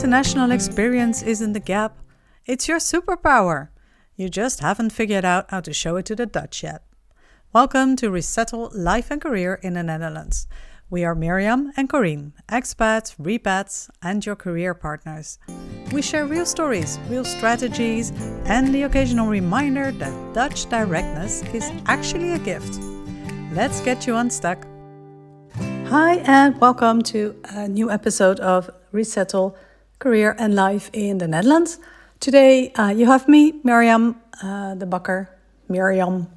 international experience isn't a gap, it's your superpower. You just haven't figured out how to show it to the Dutch yet. Welcome to Resettle Life and Career in the Netherlands. We are Mirjam and Corine, expats, repats, and your career partners. We share real stories, real strategies, and the occasional reminder that Dutch directness is actually a gift. Let's get you unstuck. Hi, and welcome to a new episode of Resettle Career and Life in the Netherlands. Today you have me, Mirjam, the bakker, Mirjam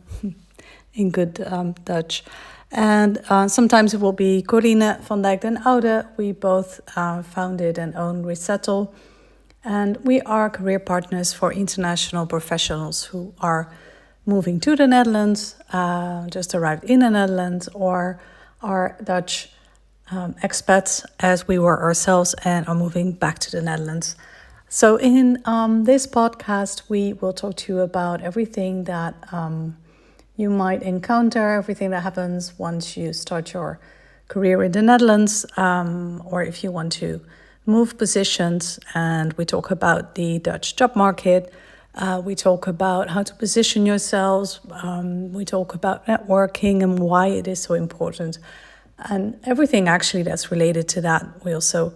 in good Dutch. And sometimes it will be Corine van Dijk den Oude. We both founded and own Resettle. And we are career partners for international professionals who are moving to the Netherlands, just arrived in the Netherlands, or are Dutch expats as we were ourselves and are moving back to the Netherlands. So in this podcast, we will talk to you about everything that you might encounter, everything that happens once you start your career in the Netherlands, or if you want to move positions. And we talk about the Dutch job market. We talk about how to position yourselves. We talk about networking and why it is so important. And everything actually that's related to that. We also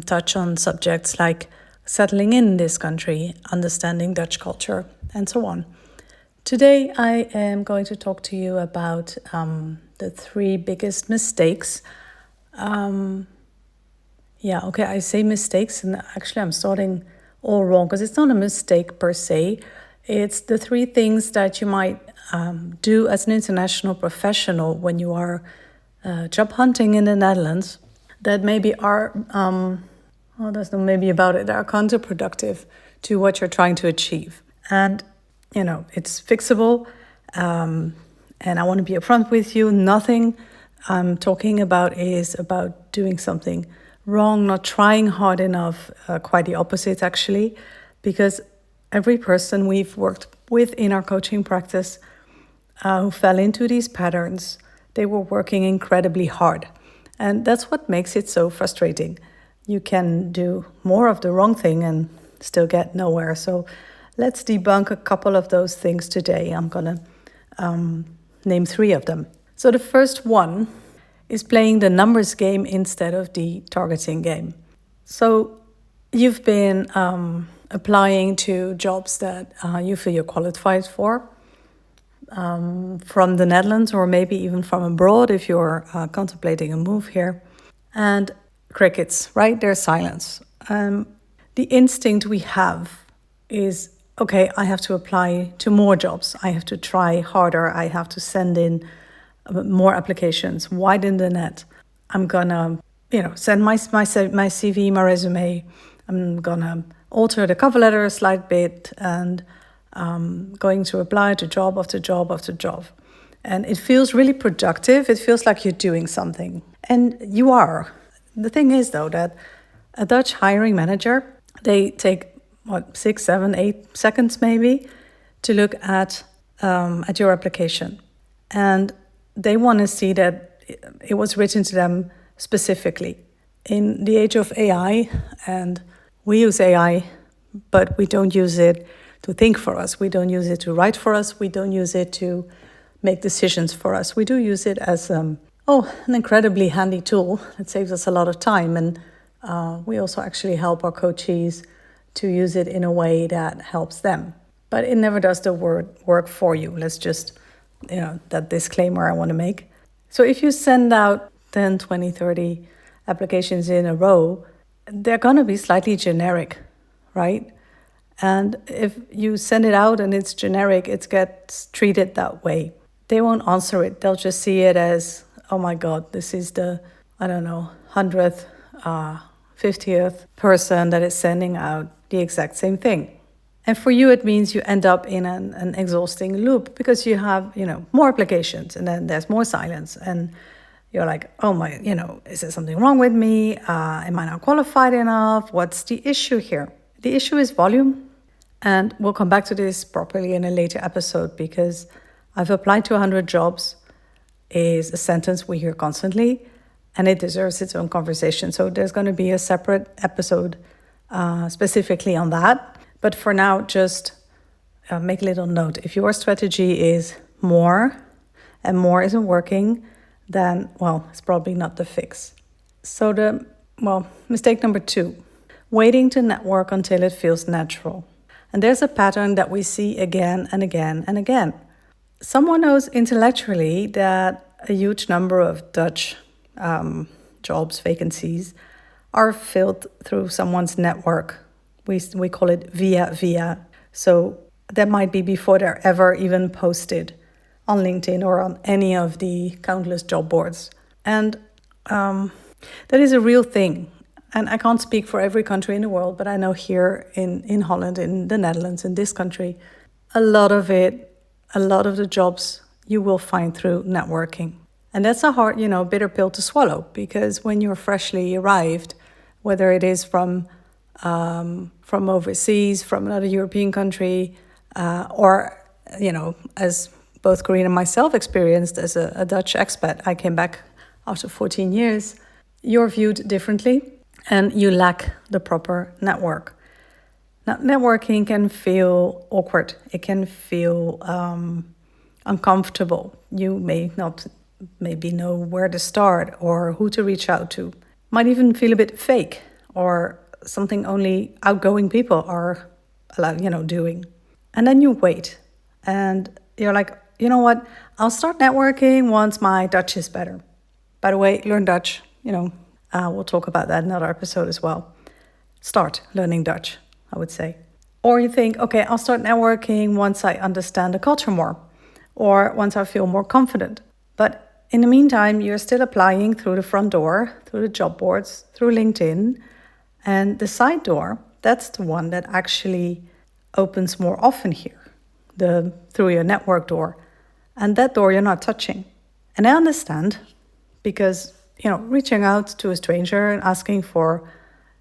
touch on subjects like settling in this country, understanding Dutch culture, and so on. Today, I am going to talk to you about the three biggest mistakes. I say mistakes, and actually I'm starting all wrong because it's not a mistake per se. It's the three things that you might do as an international professional when you are job hunting in the Netherlands that maybe are, there's no maybe about it, that are counterproductive to what you're trying to achieve. And, it's fixable. And I want to be upfront with you. Nothing I'm talking about is about doing something wrong, not trying hard enough, quite the opposite actually, because every person we've worked with in our coaching practice who fell into these patterns, they were working incredibly hard. And that's what makes it so frustrating. You can do more of the wrong thing and still get nowhere. So let's debunk a couple of those things today. I'm going to name three of them. So the first one is playing the numbers game instead of the targeting game. So you've been applying to jobs that you feel you're qualified for, from the Netherlands or maybe even from abroad if you're contemplating a move here. And crickets, right? There's silence. The instinct we have is, okay, I have to apply to more jobs. I have to try harder. I have to send in more applications, widen the net. I'm gonna, send my CV, my resume. I'm gonna alter the cover letter a slight bit and going to apply to job after job after job. And it feels really productive. It feels like you're doing something. And you are. The thing is, though, that a Dutch hiring manager, they take, 6, 7, 8 seconds maybe to look at your application. And they want to see that it was written to them specifically. In the age of AI, and we use AI, but we don't use it to think for us. We don't use it to write for us. We don't use it to make decisions for us. We do use it as an incredibly handy tool that saves us a lot of time. And we also actually help our coachees to use it in a way that helps them. But it never does the work for you. Let's just, that disclaimer I want to make. So if you send out 10, 20, 30 applications in a row, they're going to be slightly generic, right? And if you send it out and it's generic, it gets treated that way. They won't answer it. They'll just see it as, oh my God, this is the, 100th, 50th person that is sending out the exact same thing. And for you, it means you end up in an exhausting loop because you have, more applications and then there's more silence. And you're like, oh my, is there something wrong with me? Am I not qualified enough? What's the issue here? The issue is volume. And we'll come back to this properly in a later episode because I've applied to 100 jobs is a sentence we hear constantly. and it deserves its own conversation. So there's going to be a separate episode specifically on that. But for now, just make a little note. If your strategy is more and more isn't working, then, well, it's probably not the fix. So mistake number 2, waiting to network until it feels natural. And there's a pattern that we see again and again and again. Someone knows intellectually that a huge number of Dutch jobs, vacancies, are filled through someone's network. We call it via. So that might be before they're ever even posted on LinkedIn or on any of the countless job boards. And that is a real thing. And I can't speak for every country in the world, but I know here in Holland, in the Netherlands, in this country, a lot of the jobs you will find through networking. And that's a hard, bitter pill to swallow, because when you're freshly arrived, whether it is from overseas, from another European country, or, as both Corinne and myself experienced as a Dutch expat, I came back after 14 years, you're viewed differently and you lack the proper network. Now, networking can feel awkward. It can feel uncomfortable. You may not maybe know where to start or who to reach out to. Might even feel a bit fake or something only outgoing people are allowed, doing. And then you wait and you're like, you know what? I'll start networking once my Dutch is better. By the way, learn Dutch, we'll talk about that in another episode as well. Start learning Dutch, I would say. Or you think, okay, I'll start networking once I understand the culture more, or once I feel more confident. But in the meantime, you're still applying through the front door, through the job boards, through LinkedIn. And the side door, that's the one that actually opens more often here, through your network door. And that door you're not touching. And I understand, because, reaching out to a stranger and asking for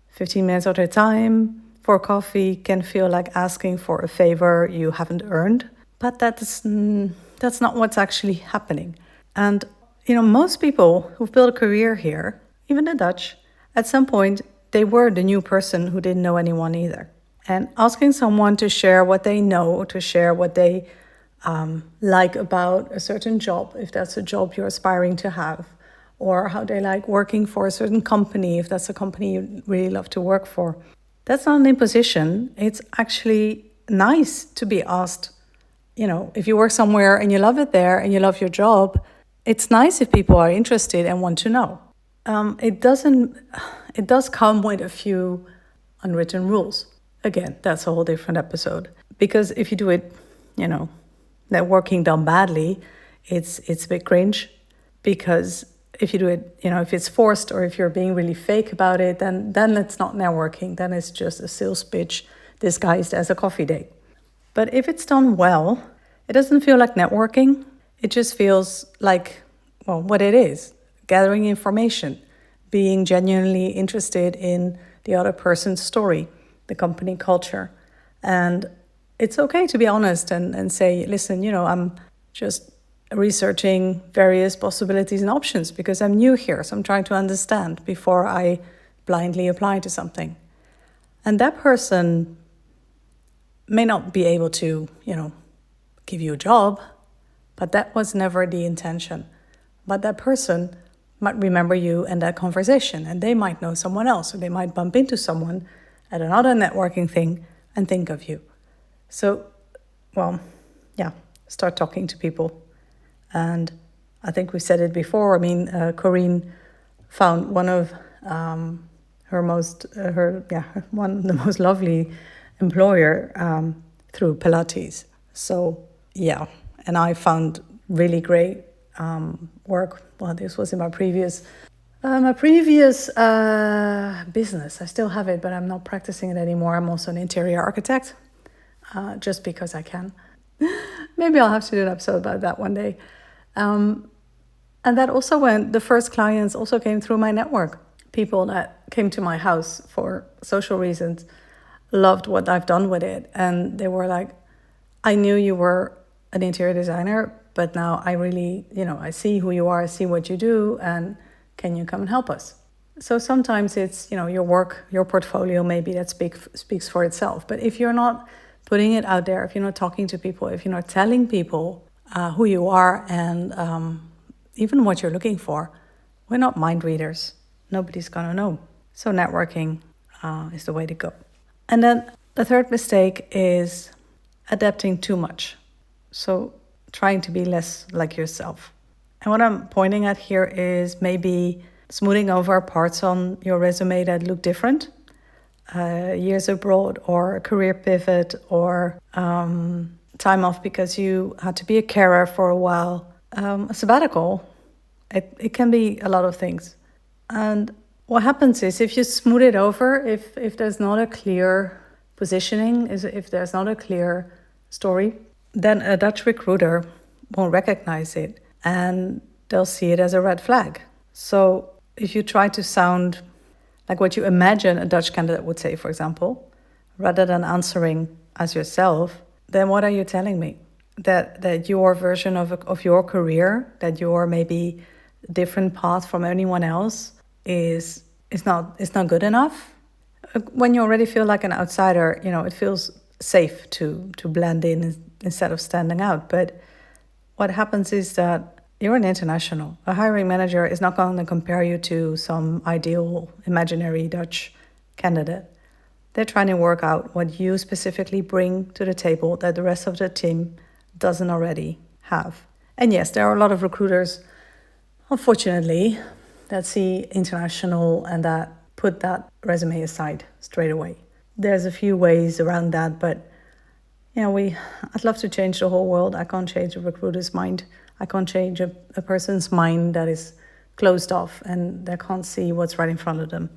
15 minutes of their time for coffee can feel like asking for a favor you haven't earned. But that's not what's actually happening. And, most people who've built a career here, even the Dutch, at some point, they were the new person who didn't know anyone either. And asking someone to share what they know, to share what they like about a certain job, if that's a job you're aspiring to have, or how they like working for a certain company, if that's a company you really love to work for. That's not an imposition. It's actually nice to be asked, if you work somewhere and you love it there and you love your job, it's nice if people are interested and want to know. It does come with a few unwritten rules. Again, that's a whole different episode. Because if you do it, networking done badly, it's a bit cringe. Because if you do it, if it's forced or if you're being really fake about it, then it's not networking. Then it's just a sales pitch disguised as a coffee date. But if it's done well, it doesn't feel like networking. It just feels like, what it is, gathering information, being genuinely interested in the other person's story, the company culture. And it's okay to be honest and say, listen, I'm just researching various possibilities and options because I'm new here. So I'm trying to understand before I blindly apply to something. And that person may not be able to, give you a job, but that was never the intention. But that person might remember you and that conversation, and they might know someone else, or they might bump into someone at another networking thing and think of you. So, start talking to people. And I think we said it before. Corinne found one of one of the most lovely employer through Pilates. So and I found really great work. Well, this was in my previous business. I still have it, but I'm not practicing it anymore. I'm also an interior architect, just because I can. Maybe I'll have to do an episode about that one day. And that also the first clients also came through my network. People that came to my house for social reasons loved what I've done with it. And they were like, I knew you were an interior designer, but now I really, I see who you are, I see what you do, and can you come and help us? So sometimes it's, your work, your portfolio, maybe that speaks for itself. But if you're not putting it out there, if you're not talking to people, if you're not telling people who you are and even what you're looking for, we're not mind readers. Nobody's going to know. So networking is the way to go. And then the third mistake is adapting too much. So trying to be less like yourself. And what I'm pointing at here is maybe smoothing over parts on your resume that look different. Years abroad or a career pivot or time off because you had to be a carer for a while. A sabbatical, it can be a lot of things. And what happens is if you smooth it over, if there's not a clear positioning, if there's not a clear story, then a Dutch recruiter won't recognize it and they'll see it as a red flag. So if you try to sound like what you imagine a Dutch candidate would say, for example, rather than answering as yourself, then what are you telling me? That your version of your career, that your maybe different path from anyone else is not good enough? When you already feel like an outsider, it feels safe to blend in instead of standing out. But what happens is that you're an international. A hiring manager is not going to compare you to some ideal imaginary Dutch candidate. They're trying to work out what you specifically bring to the table that the rest of the team doesn't already have. And yes, there are a lot of recruiters, unfortunately, that see international and that put that resume aside straight away. There's a few ways around that, but I'd love to change the whole world. I can't change a recruiter's mind. I can't change a person's mind that is closed off and they can't see what's right in front of them,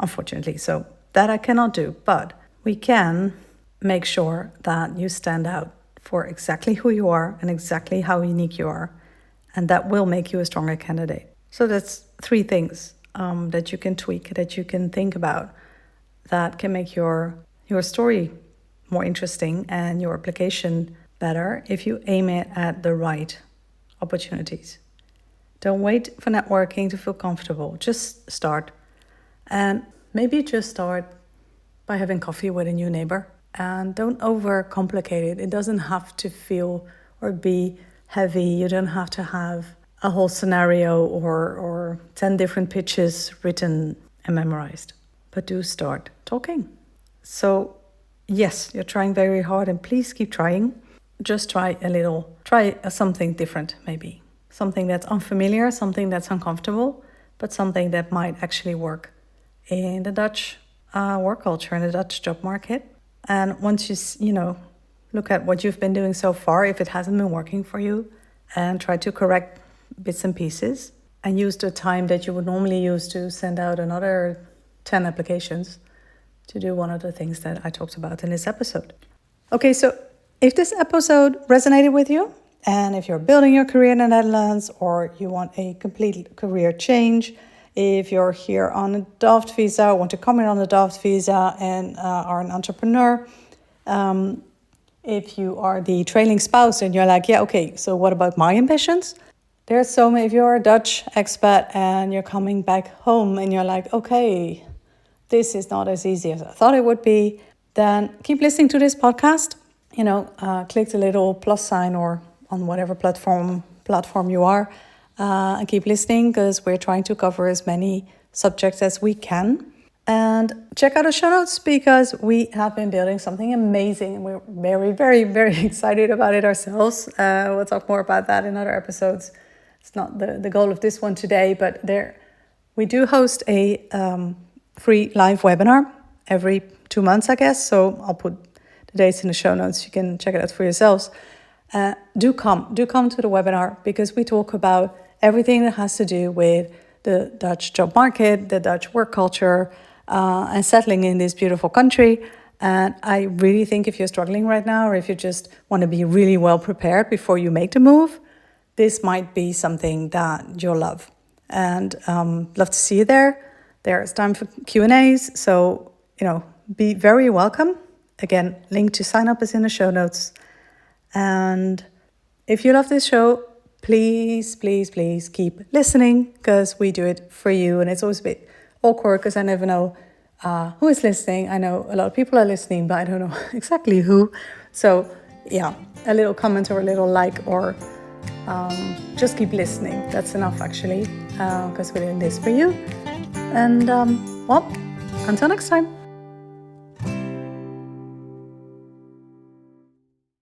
unfortunately. So that I cannot do, but we can make sure that you stand out for exactly who you are and exactly how unique you are. And that will make you a stronger candidate. So that's 3 things that you can tweak, that you can think about, that can make your story more interesting and your application better if you aim it at the right opportunities. Don't wait for networking to feel comfortable. Just start. And maybe just start by having coffee with a new neighbor. And don't overcomplicate it. It doesn't have to feel or be heavy. You don't have to have a whole scenario or 10 different pitches written and memorized. But do start talking. So yes, you're trying very hard and please keep trying. Just try something different maybe. Something that's unfamiliar, something that's uncomfortable, but something that might actually work in the Dutch work culture, in the Dutch job market. And once you look at what you've been doing so far, if it hasn't been working for you, and try to correct bits and pieces and use the time that you would normally use to send out another 10 applications to do one of the things that I talked about in this episode. Okay, so if this episode resonated with you, and if you're building your career in the Netherlands or you want a complete career change, if you're here on a DAFT visa, want to come in on a DAFT visa and are an entrepreneur, if you are the trailing spouse and you're like, yeah, okay, so what about my ambitions? There's so many, if you're a Dutch expat and you're coming back home and you're like, okay, this is not as easy as I thought it would be, then keep listening to this podcast. Click the little plus sign or on whatever platform you are, and keep listening because we're trying to cover as many subjects as we can. And check out the show notes because we have been building something amazing and we're very, very, very excited about it ourselves. We'll talk more about that in other episodes. It's not the goal of this one today, but we do host a free live webinar every 2 months, I guess. So I'll put the dates in the show notes. You can check it out for yourselves. Do come to the webinar because we talk about everything that has to do with the Dutch job market, the Dutch work culture, and settling in this beautiful country. And I really think if you're struggling right now, or if you just want to be really well prepared before you make the move, this might be something that you'll love. And love to see you there. There's time for Q&As, so be very welcome. Again, link to sign up is in the show notes. And if you love this show, please, please, please keep listening, because we do it for you. And it's always a bit awkward because I never know who is listening. I know a lot of people are listening, but I don't know exactly who. So yeah, a little comment or a little like, or just keep listening. That's enough, actually, because we're doing this for you. And well, until next time.